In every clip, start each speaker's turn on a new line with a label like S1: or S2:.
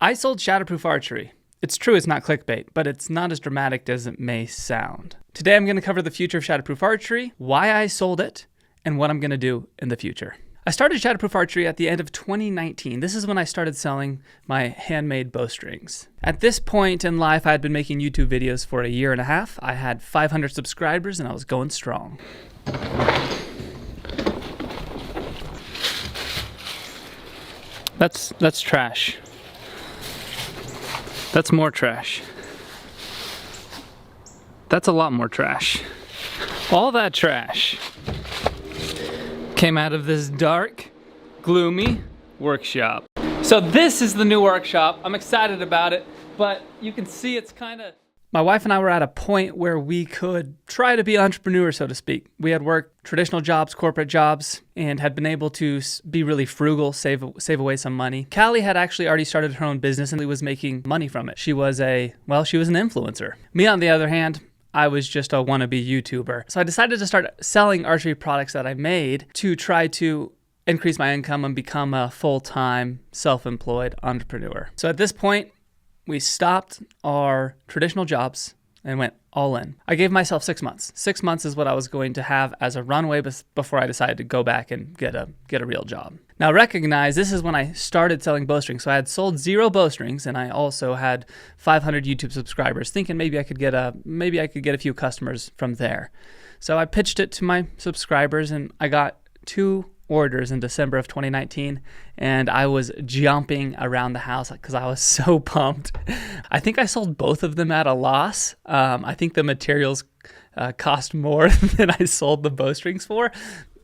S1: I sold Shatterproof Archery. It's true it's not clickbait, but it's not as dramatic as it may sound. Today I'm going to cover the future of Shatterproof Archery, why I sold it, and what I'm going to do in the future. I started Shatterproof Archery at the end of 2019. This is when I started selling my handmade bowstrings. At this point in life, I had been making YouTube videos for a year and a half. I had 500 subscribers and I was going strong. That's trash. That's more trash. That's a lot more trash. All that trash came out of this dark, gloomy workshop. So this is the new workshop. I'm excited about it, but you can see it's kind of... My wife and I were at a point where we could try to be entrepreneurs, so to speak. We had worked traditional jobs, corporate jobs, and had been able to be really frugal, save away some money. Callie had actually already started her own business and was making money from it. She was an influencer. Me, on the other hand, I was just a wannabe YouTuber. So I decided to start selling archery products that I made to try to increase my income and become a full-time, self-employed entrepreneur. So at this point, we stopped our traditional jobs and went all in. I gave myself 6 months. 6 months is what I was going to have as a runway before I decided to go back and get a real job. Now recognize this is when I started selling bowstrings. So I had sold 0 bowstrings and I also had 500 YouTube subscribers, thinking maybe I could get a few customers from there. So I pitched it to my subscribers and I got 2 orders in December of 2019, and I was jumping around the house because I was so pumped. I think I sold both of them at a loss. I think the materials cost more than I sold the bowstrings for,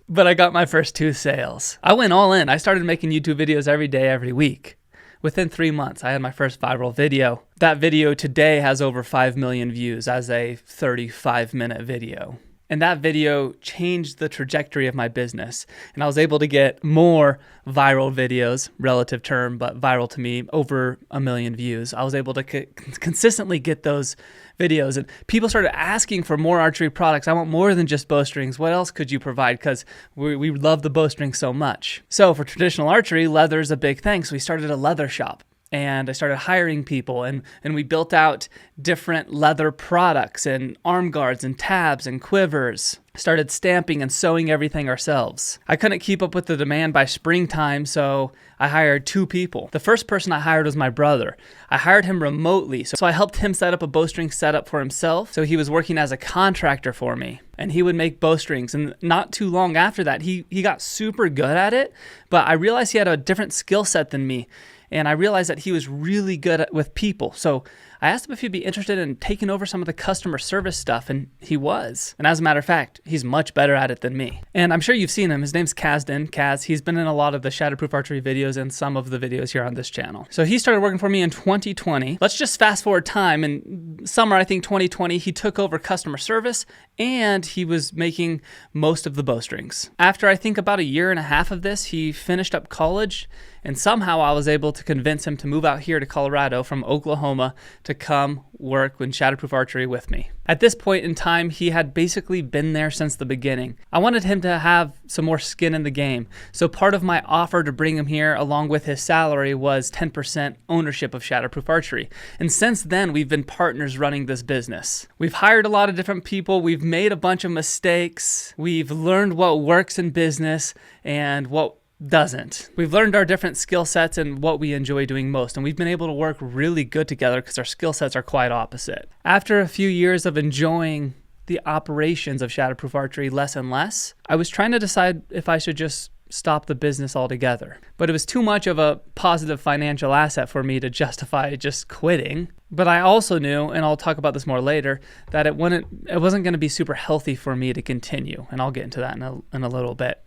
S1: but I got my first 2 sales. I went all in. I started making YouTube videos every day, every week. Within 3 months, I had my first viral video. That video today has over 5 million views as a 35-minute video. And that video changed the trajectory of my business. And I was able to get more viral videos, relative term, but viral to me, over 1 million views. I was able to consistently get those videos. And people started asking for more archery products. I want more than just bowstrings. What else could you provide? Because we love the bowstring so much. So for traditional archery, leather is a big thing. So we started a leather shop. And I started hiring people and we built out different leather products and arm guards and tabs and quivers. Started stamping and sewing everything ourselves. I couldn't keep up with the demand by springtime, so I hired 2 people. The first person I hired was my brother. I hired him remotely, so I helped him set up a bowstring setup for himself. So he was working as a contractor for me, and he would make bowstrings. And not too long after that, he got super good at it, but I realized he had a different skill set than me. And I realized that he was really good with people. So I asked him if he'd be interested in taking over some of the customer service stuff, and he was. And as a matter of fact, he's much better at it than me. And I'm sure you've seen him. His name's Kaz. He's been in a lot of the Shatterproof Archery videos and some of the videos here on this channel. So he started working for me in 2020. Let's just fast forward time. In summer, I think 2020, he took over customer service and he was making most of the bowstrings. After I think about a year and a half of this, he finished up college, and somehow I was able to convince him to move out here to Colorado from Oklahoma to come work with Shatterproof Archery with me. At this point in time, he had basically been there since the beginning. I wanted him to have some more skin in the game. So part of my offer to bring him here along with his salary was 10% ownership of Shatterproof Archery. And since then, we've been partners running this business. We've hired a lot of different people. We've made a bunch of mistakes. We've learned what works in business and what doesn't. We've learned our different skill sets and what we enjoy doing most, and we've been able to work really good together because our skill sets are quite opposite. After a few years of enjoying the operations of Shatterproof Archery less and less, I was trying to decide if I should just stop the business altogether. But it was too much of a positive financial asset for me to justify just quitting. But I also knew, and I'll talk about this more later, that it wasn't going to be super healthy for me to continue, and I'll get into that in a little bit.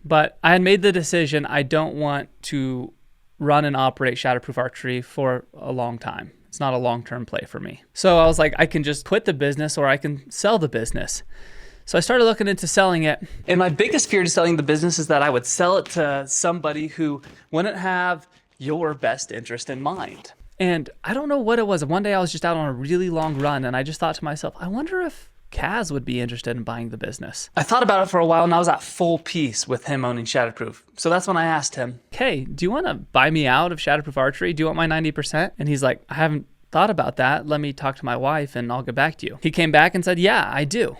S1: But I had made the decision I don't want to run and operate Shatterproof Archery for a long time. It's not a long-term play for me. So I was like, I can just quit the business or I can sell the business. So I started looking into selling it. And my biggest fear to selling the business is that I would sell it to somebody who wouldn't have your best interest in mind. And I don't know what it was. One day I was just out on a really long run and I just thought to myself, I wonder if Kaz would be interested in buying the business. I thought about it for a while and I was at full peace with him owning Shatterproof. So that's when I asked him, hey, do you want to buy me out of Shatterproof Archery? Do you want my 90%? And he's like, I haven't thought about that. Let me talk to my wife and I'll get back to you. He came back and said, yeah, I do.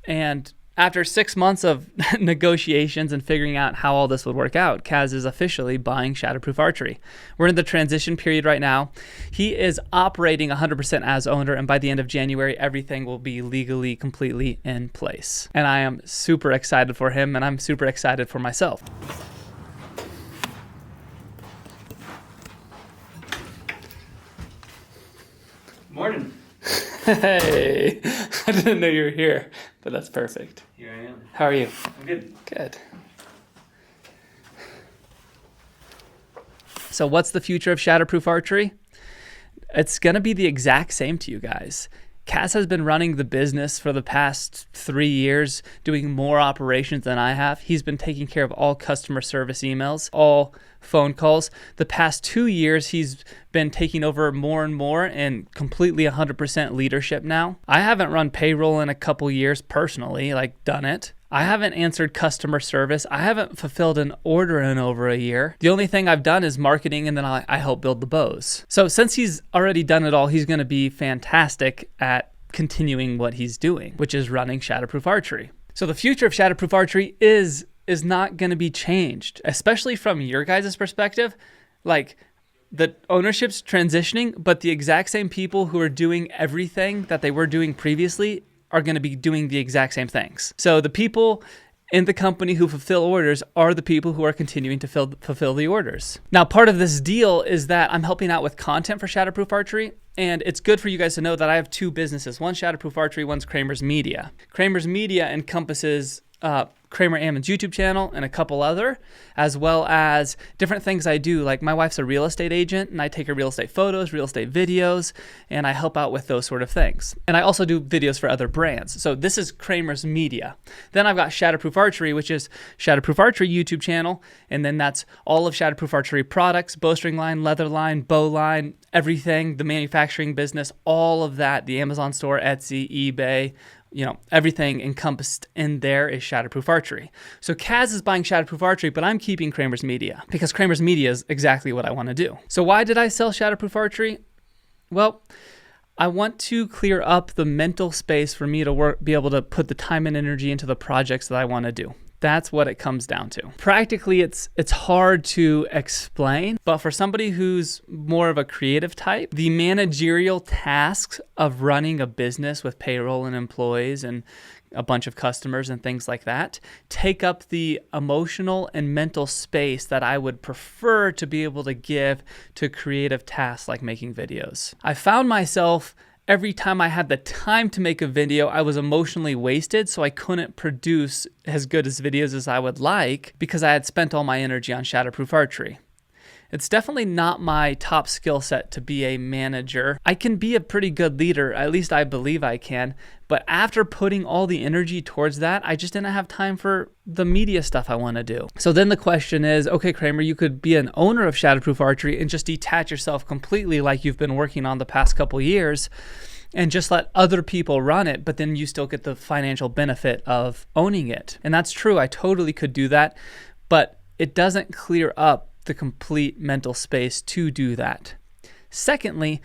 S1: And after 6 months of negotiations and figuring out how all this would work out, Kaz is officially buying Shatterproof Archery. We're in the transition period right now. He is operating 100% as owner, and by the end of January, everything will be legally completely in place. And I am super excited for him, and I'm super excited for myself. Morning. Hey, I didn't know you were here, but that's perfect.
S2: Here I am.
S1: How are you?
S2: I'm good.
S1: Good. So what's the future of Shatterproof Archery? It's going to be the exact same to you guys. Kaz has been running the business for the past 3 years, doing more operations than I have. He's been taking care of all customer service emails, all phone calls. The past 2 years, he's been taking over more and more and completely 100% leadership now. I haven't run payroll in a couple years personally, like done it. I haven't answered customer service. I haven't fulfilled an order in over a year. The only thing I've done is marketing, and then I help build the bows. So since he's already done it all, he's going to be fantastic at continuing what he's doing, which is running Shatterproof Archery. So the future of Shatterproof Archery is not going to be changed, especially from your guys' perspective. Like, the ownership's transitioning, but the exact same people who are doing everything that they were doing previously are going to be doing the exact same things. So the people in the company who fulfill orders are the people who are continuing to fulfill the orders. Now, part of this deal is that I'm helping out with content for Shatterproof Archery, and it's good for you guys to know that I have 2 businesses. One's Shatterproof Archery, one's Kramer's Media. Kramer's Media encompasses Kramer Ammons YouTube channel and a couple other, as well as different things I do. Like, my wife's a real estate agent, and I take her real estate photos, real estate videos, and I help out with those sort of things. And I also do videos for other brands. So this is Kramer's Media. Then I've got Shatterproof Archery, which is Shatterproof Archery YouTube channel, and then that's all of Shatterproof Archery products, bowstring line, leather line, bow line, everything, the manufacturing business, all of that, the Amazon store, Etsy, eBay, everything encompassed in there is Shatterproof Archery. So Kaz is buying Shatterproof Archery, but I'm keeping Kramer's Media because Kramer's Media is exactly what I want to do. So why did I sell Shatterproof Archery? Well, I want to clear up the mental space for me to be able to put the time and energy into the projects that I want to do. That's what it comes down to. Practically, it's hard to explain, but for somebody who's more of a creative type, the managerial tasks of running a business with payroll and employees and a bunch of customers and things like that take up the emotional and mental space that I would prefer to be able to give to creative tasks like making videos. I found myself every time I had the time to make a video, I was emotionally wasted, so I couldn't produce as good as videos as I would like because I had spent all my energy on Shatterproof Archery. It's definitely not my top skill set to be a manager. I can be a pretty good leader, at least I believe I can, but after putting all the energy towards that, I just didn't have time for the media stuff I want to do. So then the question is, okay, Kramer, you could be an owner of Shatterproof Archery and just detach yourself completely like you've been working on the past couple years and just let other people run it, but then you still get the financial benefit of owning it. And that's true, I totally could do that, but it doesn't clear up the complete mental space to do that. Secondly,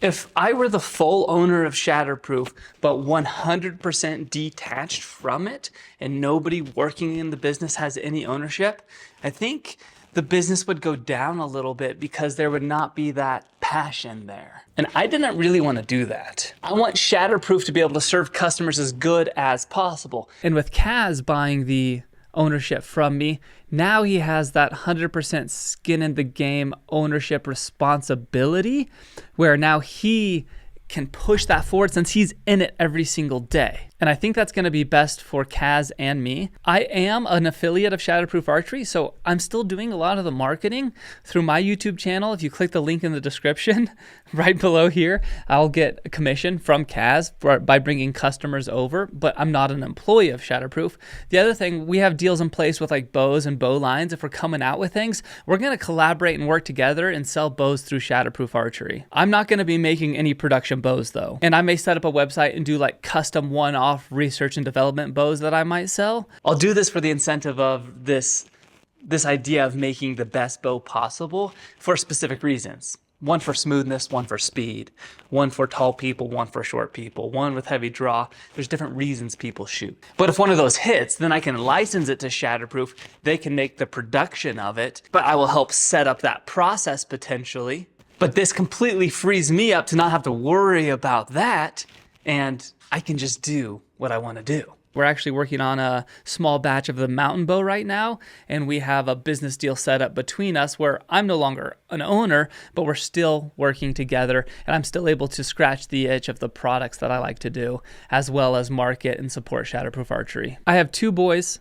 S1: if I were the full owner of Shatterproof, but 100% detached from it and nobody working in the business has any ownership, I think the business would go down a little bit because there would not be that passion there. And I didn't really want to do that. I want Shatterproof to be able to serve customers as good as possible. And with Kaz buying the ownership from me, now he has that 100% skin in the game ownership responsibility where now he can push that forward since he's in it every single day. And I think that's going to be best for Kaz and me. I am an affiliate of Shatterproof Archery, so I'm still doing a lot of the marketing through my YouTube channel. If you click the link in the description right below here, I'll get a commission from Kaz by bringing customers over, but I'm not an employee of Shatterproof. The other thing, we have deals in place with like bows and bow lines. If we're coming out with things, we're going to collaborate and work together and sell bows through Shatterproof Archery. I'm not going to be making any production bows though. And I may set up a website and do like custom one-off research and development bows that I might sell. I'll do this for the incentive of this idea of making the best bow possible for specific reasons. One for smoothness, one for speed, one for tall people, one for short people, one with heavy draw. There's different reasons people shoot. But if one of those hits, then I can license it to Shatterproof. They can make the production of it, but I will help set up that process potentially. But this completely frees me up to not have to worry about that, and I can just do what I want to do. We're actually working on a small batch of the mountain bow right now, and we have a business deal set up between us where I'm no longer an owner, but we're still working together, and I'm still able to scratch the itch of the products that I like to do, as well as market and support Shatterproof Archery. I have 2 boys.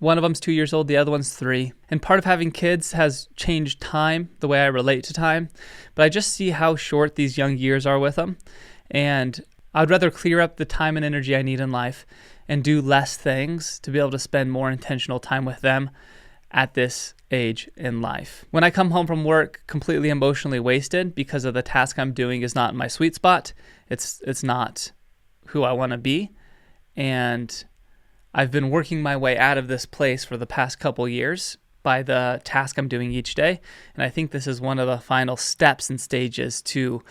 S1: One of them's 2 years old, the other one's 3. And part of having kids has changed time, the way I relate to time, but I just see how short these young years are with them, and I'd rather clear up the time and energy I need in life and do less things to be able to spend more intentional time with them at this age in life. When I come home from work completely emotionally wasted because of the task I'm doing is not my sweet spot, it's not who I want to be, and I've been working my way out of this place for the past couple years by the task I'm doing each day, and I think this is one of the final steps and stages to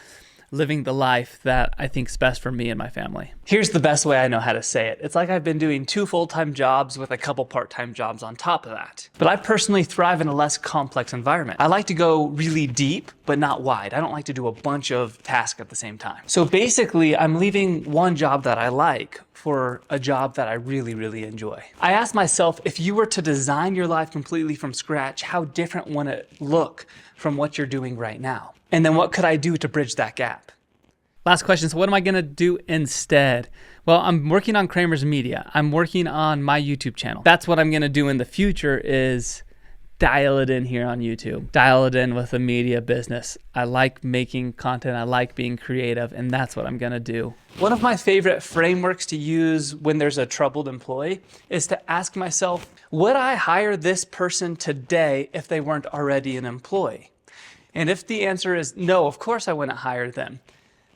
S1: living the life that I think is best for me and my family. Here's the best way I know how to say it. It's like I've been doing 2 full-time jobs with a couple part-time jobs on top of that. But I personally thrive in a less complex environment. I like to go really deep, but not wide. I don't like to do a bunch of tasks at the same time. So basically, I'm leaving one job that I like for a job that I really, really enjoy. I asked myself, if you were to design your life completely from scratch, how different would it look from what you're doing right now? And then what could I do to bridge that gap? Last question, so what am I gonna do instead? Well, I'm working on Kramer's Media. I'm working on my YouTube channel. That's what I'm gonna do in the future, is dial it in here on YouTube. Dial it in with a media business. I like making content, I like being creative, and that's what I'm gonna do. One of my favorite frameworks to use when there's a troubled employee is to ask myself, would I hire this person today if they weren't already an employee? And if the answer is no, of course I wouldn't hire them,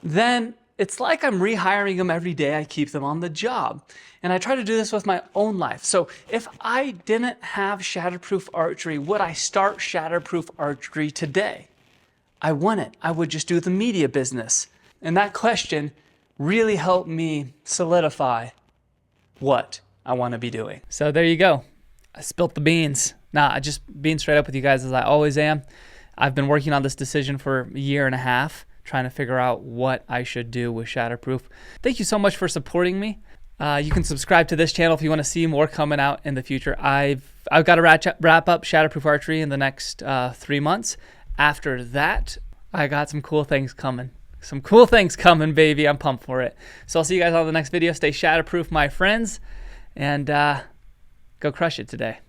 S1: then it's like I'm rehiring them every day I keep them on the job. And I try to do this with my own life. So if I didn't have Shatterproof Archery, would I start Shatterproof Archery today? I wouldn't. I would just do the media business. And that question really helped me solidify what I want to be doing. So there you go. I spilt the beans. Nah, I just being straight up with you guys as I always am. I've been working on this decision for a year and a half, trying to figure out what I should do with Shatterproof. Thank you so much for supporting me. You can subscribe to this channel if you want to see more coming out in the future. I've got to wrap up Shatterproof Archery in the next 3 months. After that, I got some cool things coming. Some cool things coming, baby. I'm pumped for it. So I'll see you guys on the next video. Stay Shatterproof, my friends, and go crush it today.